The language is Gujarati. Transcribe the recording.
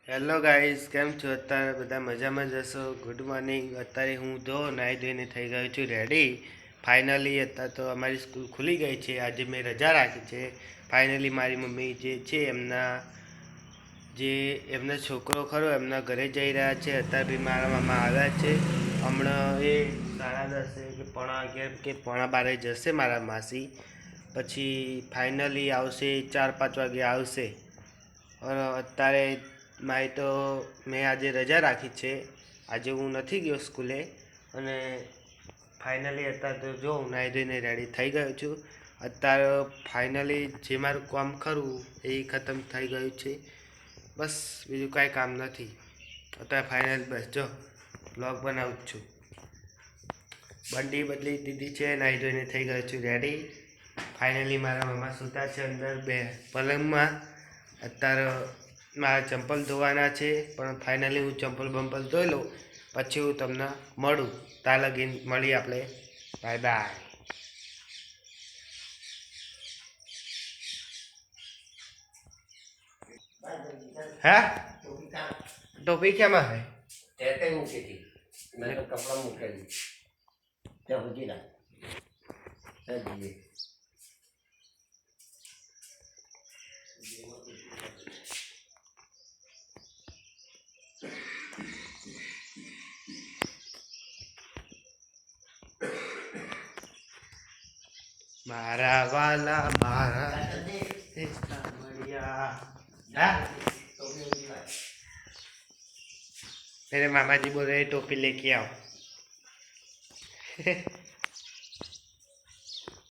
હેલો ગાઈસ, કેમ છો? અત્યારે બધા મજામાં જ હશો. Good morning. અત્યારે હું નાહી ધોઈને થઈ ગયો છું રેડી. ફાઇનલી અત્યારે તો અમારી સ્કૂલ ખુલી ગઈ છે. આજે મેં રજા રાખી છે. ફાઇનલી મારી મમ્મી જે છે એમનો છોકરો ખરો એમના ઘરે જઈ રહ્યા છે. અત્યારે બી મારા મામા આવ્યા છે. હમણાં એ 10:30 કે 11:30 કે 12:30 જશે મારા માસી. પછી ફાઇનલી આવશે 4-5 વાગે આવશે. અત્યારે મારી તો મેં આજે રજા રાખી છે. આજે હું નથી ગયો સ્કૂલે. અને ફાઇનલી અત્યારે તો જો હું નાહી ધોઈને રેડી થઈ ગયો છું. અત્યારે ફાઇનલી જે મારું કામ ખરું એ ખતમ થઈ ગયું છે. બસ બીજું કાંઈ કામ નથી. અત્યારે ફાઇનલ બસ જો બ્લોગ બનાવું જ છું. બંડી બદલી દીધી છે. નાહી ધોઈને થઈ ગયો છું રેડી. ફાઇનલી મારા મમ્મા સૂતા છે અંદર પલંગમાં. અત્યારે મારા ચંપલ ધોવાના છે, પણ ફાઇનલી હું ચંપલ બંપલ ધોઈ લઉં પછી હું તમને મળું. ત્યાં લગીન મળીએ આપણે. Bye bye. હા, ટોપી કેમાં હે? તે મૂકી હતી મેં તો કપડાં મૂકેલી ત્યાં સુધી ના જઈએ. મારા વાલા મારા મળ્યા. હા, मेरे मामा जी बोल रहे टोपी लेके आओ.